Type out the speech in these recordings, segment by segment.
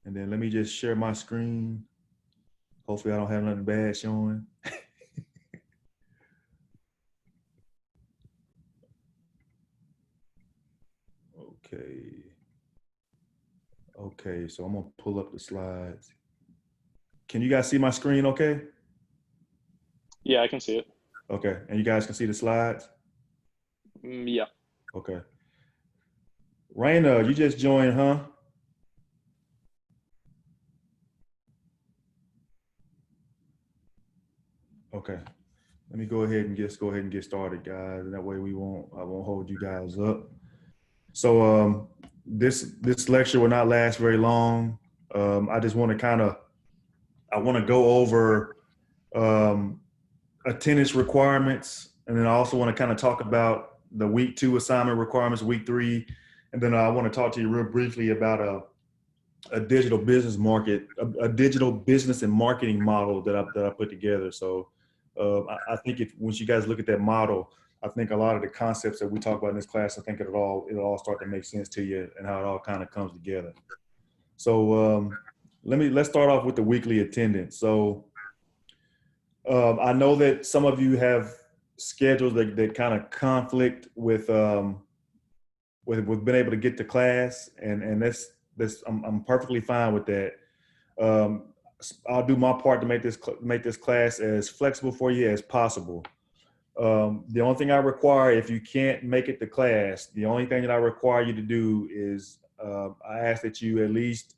And then let me just share my screen. Hopefully I don't have nothing bad showing. Okay. Okay, so I'm gonna pull up the slides. Can you guys see my screen okay? Yeah, I can see it. Okay, and you guys can see the slides? Yeah. Okay. Raina, you just joined, huh? Okay. Let me go ahead and get started, guys. And that way I won't hold you guys up. So this lecture will not last very long. I just want to I want to go over um, attendance requirements, and then I also want to kind of talk about the week 2 assignment requirements, week 3, and then I want to talk to you real briefly about a digital business market, a digital business and marketing model that I put together. So I think if once you guys look at that model, I think a lot of the concepts that we talk about in this class, I think it'll all start to make sense to you and how it all kind of comes together. So let's start off with the weekly attendance. So I know that some of you have schedules that kind of conflict with being able to get to class, and that's I'm perfectly fine with that. Um, I'll do my part to make this class as flexible for you as possible. The only thing I require, if you can't make it to class, the only thing that I require you to do is I ask that you at least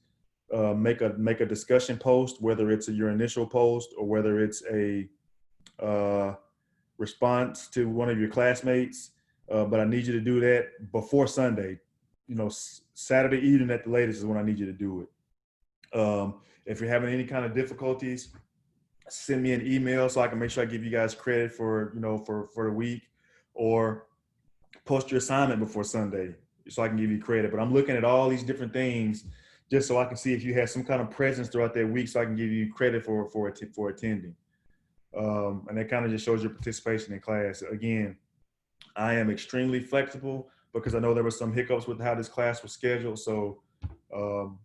make a discussion post, whether it's your initial post or whether it's a uh, response to one of your classmates. But I need you to do that before Sunday. You know, Saturday evening at the latest is when I need you to do it. If you're having any kind of difficulties, send me an email so I can make sure I give you guys credit for for the week, or post your assignment before Sunday so I can give you credit. But I'm looking at all these different things just so I can see if you have some kind of presence throughout that week so I can give you credit for attending. And that kind of just shows your participation in class. Again, I am extremely flexible because I know there were some hiccups with how this class was scheduled. So um,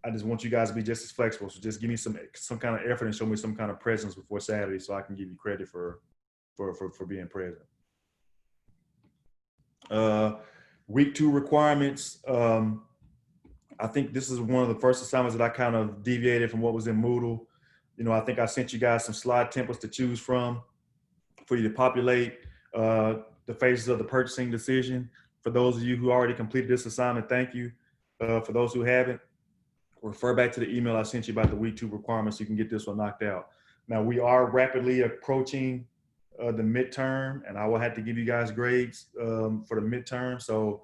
I just want you guys to be just as flexible. So just give me some kind of effort and show me some kind of presence before Saturday so I can give you credit for being present. Uh, week 2 requirements. I think this is one of the first assignments that I kind of deviated from what was in Moodle. You know, I think I sent you guys some slide templates to choose from for you to populate the phases of the purchasing decision. For those of you who already completed this assignment, thank you. For those who haven't, refer back to the email I sent you about the week 2 requirements so you can get this one knocked out. Now, we are rapidly approaching the midterm, and I will have to give you guys grades for the midterm. So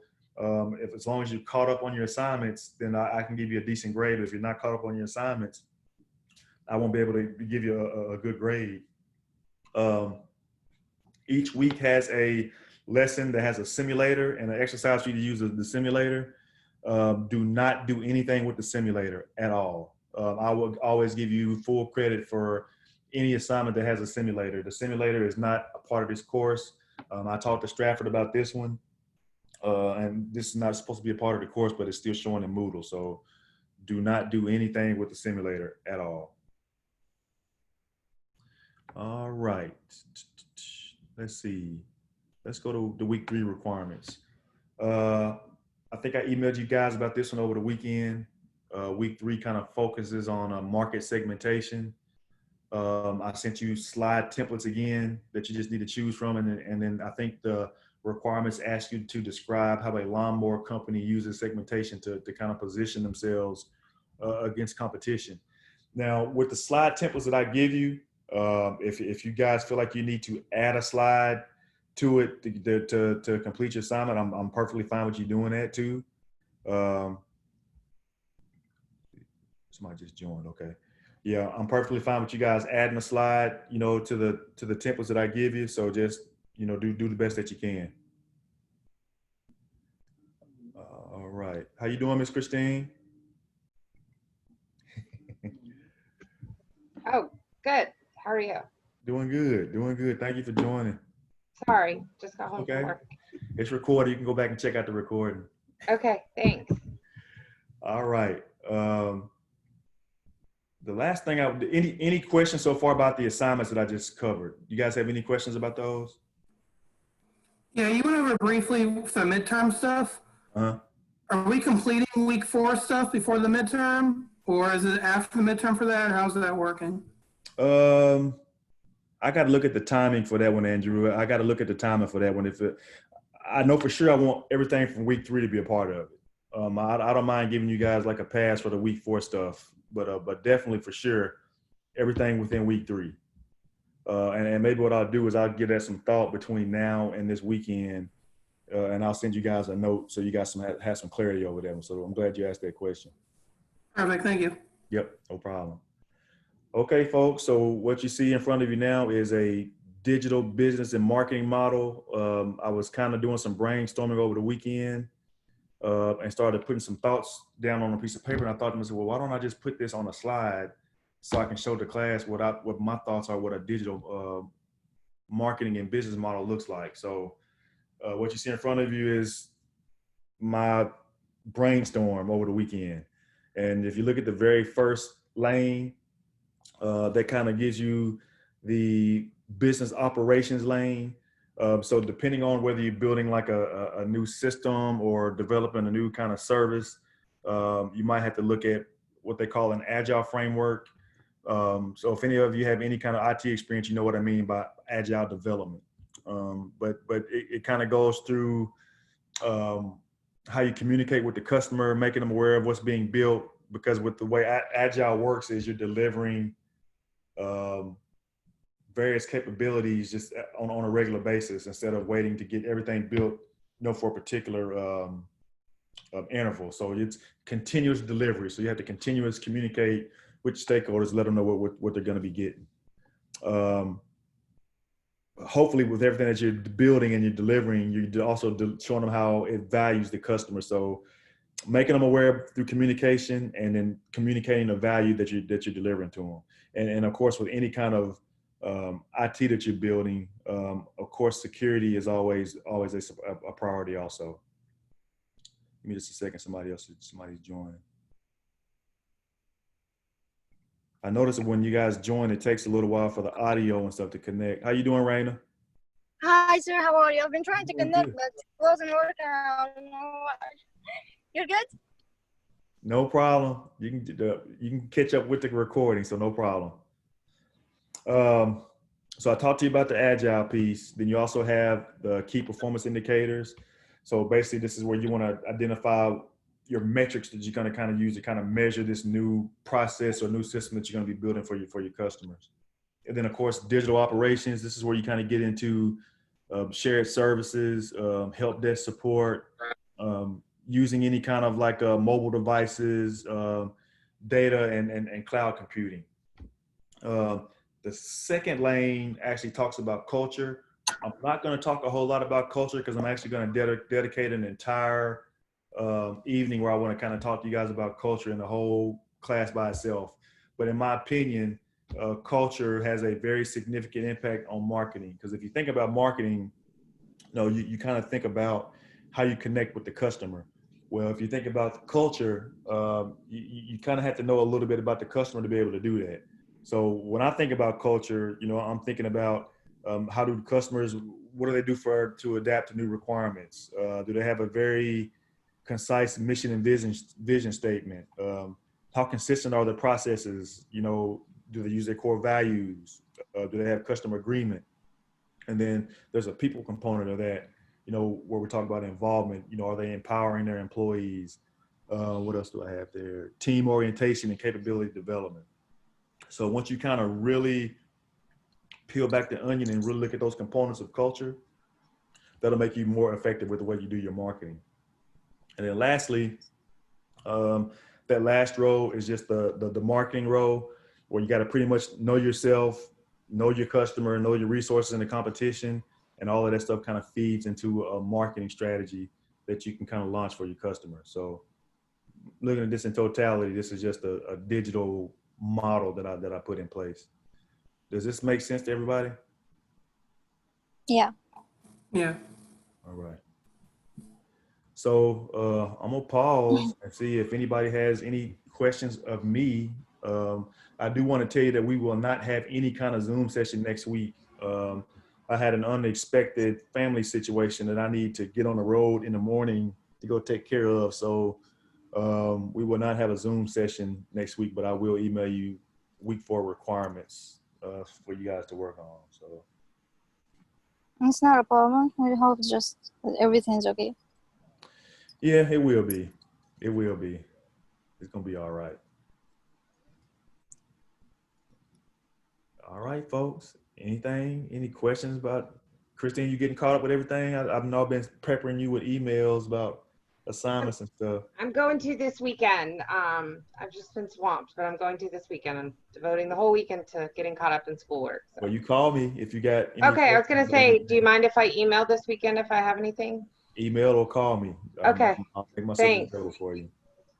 if as long as you're caught up on your assignments, then I can give you a decent grade. But if you're not caught up on your assignments, I won't be able to give you a good grade. Each week has a lesson that has a simulator and an exercise for you to use the simulator. Do not do anything with the simulator at all. I will always give you full credit for any assignment that has a simulator. The simulator is not a part of this course. I talked to Stratford about this one, and this is not supposed to be a part of the course, but it's still showing in Moodle. So do not do anything with the simulator at all. All right. Let's see. Let's go to the week 3 requirements. I think I emailed you guys about this one over the weekend. Week 3 kind of focuses on market segmentation. I sent you slide templates again that you just need to choose from. And then I think the requirements ask you to describe how a lawnmower company uses segmentation to kind of position themselves against competition. Now, with the slide templates that I give you, if you guys feel like you need to add a slide to it to complete your assignment, I'm perfectly fine with you doing that too. Somebody just joined. Okay, yeah, I'm perfectly fine with you guys adding a slide, you know, to the templates that I give you. So just do the best that you can. All right, how you doing, Miss Christine? Oh, good. How are you? Doing good, doing good. Thank you for joining. Sorry, just got home Okay. from work. It's recorded. You can go back and check out the recording. Okay, thanks. All right. The last thing any questions so far about the assignments that I just covered? You guys have any questions about those? Yeah, you went over briefly with the midterm stuff. Uh-huh. Are we completing week 4 stuff before the midterm, or is it after the midterm for that? How's that working? I got to look at the timing for that one, Andrew. I got to look at the timing for that one. I know for sure I want everything from week 3 to be a part of it. I don't mind giving you guys like a pass for the week 4 stuff, but definitely for sure everything within week 3. And maybe what I'll do is I'll give that some thought between now and this weekend, and I'll send you guys a note so you guys have some clarity over that one. So I'm glad you asked that question. Perfect, thank you. Yep, no problem. Okay, folks, so what you see in front of you now is a digital business and marketing model. I was kind of doing some brainstorming over the weekend and started putting some thoughts down on a piece of paper. And I thought to myself, well, why don't I just put this on a slide so I can show the class what my thoughts are, what a digital marketing and business model looks like. So what you see in front of you is my brainstorm over the weekend. And if you look at the very first lane, that kind of gives you the business operations lane. So depending on whether you're building like a new system or developing a new kind of service, you might have to look at what they call an agile framework. So if any of you have any kind of IT experience, you know what I mean by agile development. But it kind of goes through how you communicate with the customer, making them aware of what's being built, because with the way agile works is you're delivering various capabilities just on a regular basis instead of waiting to get everything built, for a particular interval. So it's continuous delivery. So you have to continuously communicate with stakeholders, let them know what they're going to be getting. Hopefully with everything that you're building and you're delivering, you're also showing them how it values the customer. So making them aware through communication and then communicating the value that you're delivering to them. And of course, with any kind of IT that you're building, of course, security is always a priority also. Give me just a second, somebody's joining. I noticed that when you guys join, it takes a little while for the audio and stuff to connect. How you doing, Raina? Hi, sir. How are you? I've been trying to Doing connect, good. but it wasn't working out. I don't know why. You're good? No problem. You can catch up with the recording, so no problem. So I talked to you about the agile piece. Then you also have the key performance indicators. So basically, this is where you want to identify your metrics that you're going to kind of use to kind of measure this new process or new system that you're going to be building for your customers. And then, of course, digital operations. This is where you kind of get into shared services, help desk support, using any kind of like mobile devices, data, and cloud computing. The second lane actually talks about culture. I'm not going to talk a whole lot about culture because I'm actually going to dedicate an entire evening where I want to kind of talk to you guys about culture in the whole class by itself. But in my opinion, culture has a very significant impact on marketing, because if you think about marketing, you kind of think about how you connect with the customer. Well, if you think about the culture, you kind of have to know a little bit about the customer to be able to do that. So when I think about culture, I'm thinking about how do customers, what do they do to adapt to new requirements? Do they have a very concise mission and vision statement? How consistent are their processes? Do they use their core values? Do they have customer agreement? And then there's a people component of that, where we're talking about involvement. Are they empowering their employees? What else do I have there? Team orientation and capability development. So once you kind of really peel back the onion and really look at those components of culture, that'll make you more effective with the way you do your marketing. And then lastly, that last row is just the marketing row, where you got to pretty much know yourself, know your customer, know your resources in the competition, and all of that stuff kind of feeds into a marketing strategy that you can kind of launch for your customer. So looking at this in totality, this is just a digital model that I put in place. Does this make sense to everybody? Yeah. Yeah. All right. So I'm gonna pause and see if anybody has any questions of me I do want to tell you that we will not have any kind of Zoom session next week. I had an unexpected family situation that I need to get on the road in the morning to go take care of. So we will not have a Zoom session next week, but I will email you week 4 requirements for you guys to work on. So It's not a problem. I hope just that everything's okay. yeah, it will be. It will be. It's gonna be all right. All right, folks. Any questions about Christine? You getting caught up with everything? I've now been peppering you with emails about assignments and stuff. I'm going to this weekend. I've just been swamped, but I'm going to this weekend. I'm devoting the whole weekend to getting caught up in schoolwork. So. Well, you call me if you got any Okay, I was gonna questions. say, do you mind if I email this weekend if I have anything? Email or call me. Okay. I'll make myself Thanks. available for you.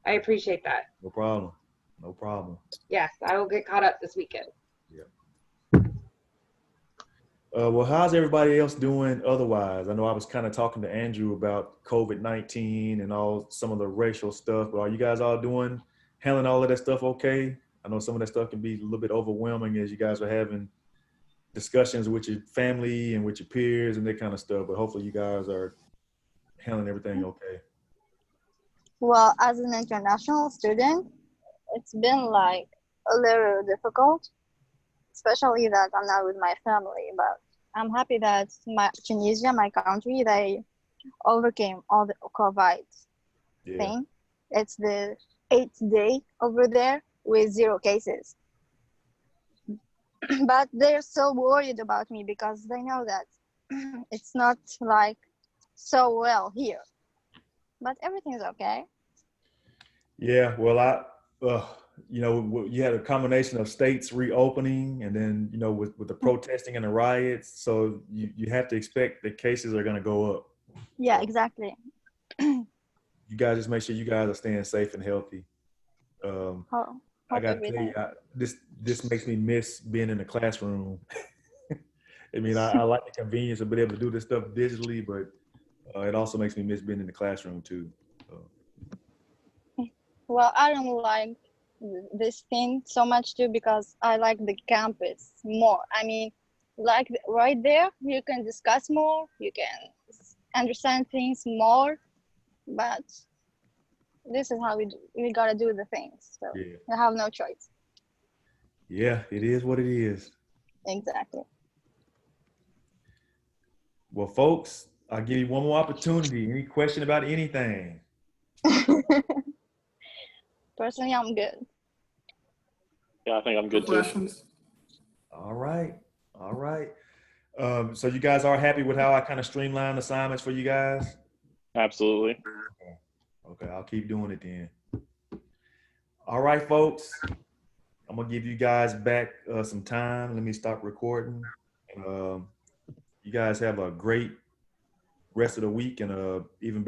I appreciate that. No problem. No problem. Yes, I will get caught up this weekend. Well, how's everybody else doing otherwise? I know I was kind of talking to Andrew about COVID-19 and all some of the racial stuff, but are you guys all handling all of that stuff okay? I know some of that stuff can be a little bit overwhelming as you guys are having discussions with your family and with your peers and that kind of stuff, but hopefully you guys are handling everything okay. Well, as an international student, it's been like a little difficult, especially that I'm not with my family. But I'm happy that Tunisia, my country, they overcame all the COVID Yeah. thing. It's the 8th day over there with 0 cases. But they're still worried about me because they know that it's not like so well here. But everything's okay. Yeah, well, you had a combination of states reopening and then, with the protesting and the riots. So you have to expect that cases are going to go up. Yeah, exactly. You guys just make sure you guys are staying safe and healthy. I got to tell you, this makes me miss being in the classroom. I mean, I like the convenience of being able to do this stuff digitally, but it also makes me miss being in the classroom too. Well, I don't like this thing so much too because I like the campus more. I mean, like right there, you can discuss more, you can understand things more, but this is how we gotta do the things. So Yeah. we have no choice. Yeah, it is what it is. Exactly. Well, folks, I'll give you one more opportunity. Any question about anything? Personally, I'm good. Yeah, I think I'm good too. Questions? All right. All right. So you guys are happy with how I kind of streamlined assignments for you guys? Absolutely. Okay, I'll keep doing it then. All right, folks. I'm going to give you guys back some time. Let me stop recording. You guys have a great rest of the week and even better.